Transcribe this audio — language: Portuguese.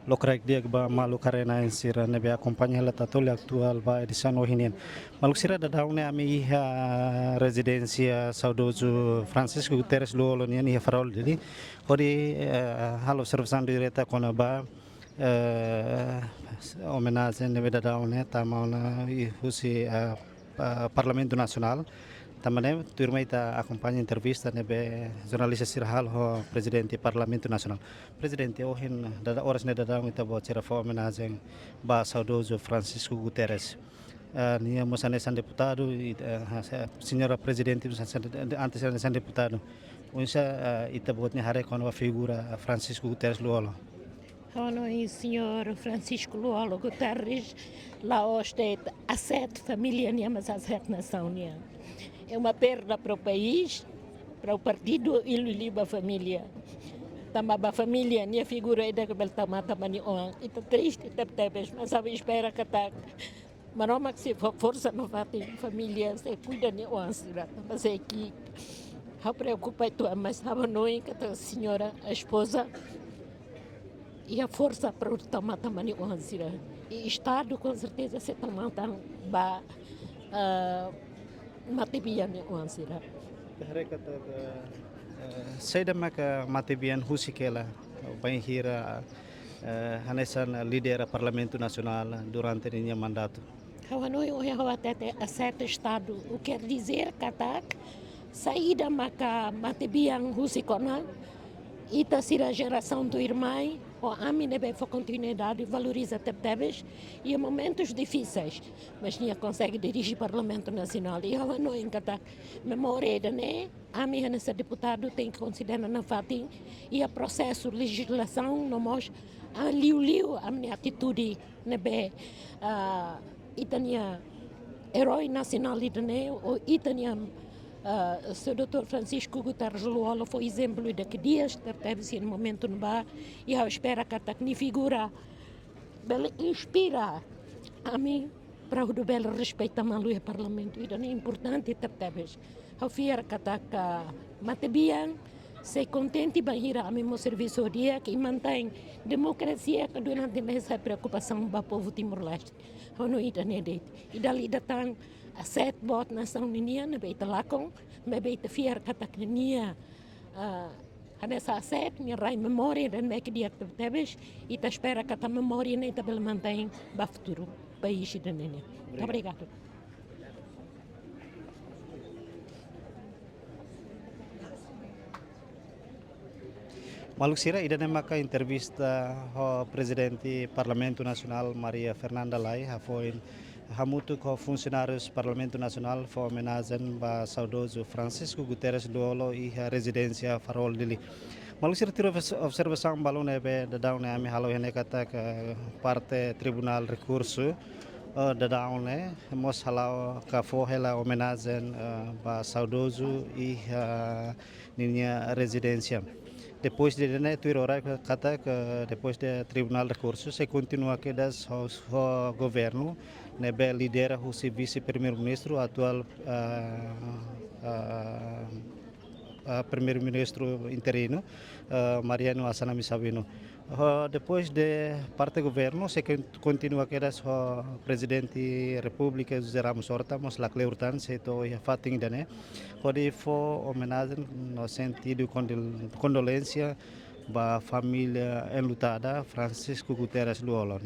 Locrec dia ba malu karena insira nebe acompanha ela tatoli atual ba edição ohinin. Maluk sira da daune ami residência saudoso Francisco Guterres Luolo ni ia farol dili. Hori halo observação direta kona ba homenagem nebe da daune tamauna i husi Parlamento Nacional. Também turma ita acompanha entrevista nebe jornalista Sirhal ho presidente Parlamento Nacional. Presidente ohin dada horas ne dada ita bo cera fo homenagem ba saudoso Francisco Guterres. Nia mosanesan deputado senhora presidente antes nesan deputado. Unsa ita botnya hare kono figura Francisco Guterres Luolo. Ono i senhor Francisco Luolo Guterres, lá hoje a sete família, mas a sete nação. É uma perda para o país, para o partido e a família. Também a família, minha figura é da Beltamata Manion. Está triste, mas a espera que está. Mas não que se for força não vai ter família, se cuida de onde, mas é que a preocupa é mas estava noite que a senhora, a esposa, e a força para o tomata Manion. E Estado, com certeza, se tomata ba matibian ni Sira. Mereka saya maka matibian husikela banhira hanesan líder Parlamento Nacional durante minha mandato. Hawanui o até a certo estado, o quer dizer que a saída maka matibian husikona ita sira geração do irmão o ami nebe for continuidade valoriza tebes e em momentos difíceis mas nem consegue dirigir Parlamento Nacional e eu não encata memória da né ami nessa deputado tem que considerar na fatin e a processo legislação no mos a liu a minha atitude nebe itania herói nacional né o itania Sr. Dr. Francisco Guterres Luolo foi exemplo daquele dias, teve-se no momento no bar, e eu espero que a figura bela inspira a mim para o do belo respeito a maluia parlamento, e é importante teve-se. Eu fiero que a matebian se contente de a meu serviço dia que mantém democracia que durante essa preocupação do povo Timor-Leste. Eu não ia nele. E dali datang a sete bot nação ninia na beita lakong, me beita fier kata ninia nessa sete minha rai memória dan me que dia tebes e ta espera que a memória nem tabel mantém ba futuro país da ninia. Muito obrigado. Maluk sira ida maka entrevista ho presidente Parlamento Nacional Maria Fernanda Lai foi hamutu com funcionários Parlamento Nacional foi homenagem ba saudoso Francisco Guterres Luolo e a residência Farol Dili. Maluk sira tiro observação balon ebe da daun ami halo hene kata ke parte Tribunal Recurso da daun mos halau ka fo hela homenagem ba saudoso e ninya residência. Depois de tuir horário kata que depois de Tribunal de Recursos se continua que das o governo nebe lidera o vice-primeiro-ministro atual primeiro-ministro interino Mariano Assanami Sabino. Depois de parte do governo se continua que das o presidente República José Ramos Horta mos la cleurtan se to fating dane pode fo homenagem no sentido condolência ba família enlutada Francisco Guterres Luolo.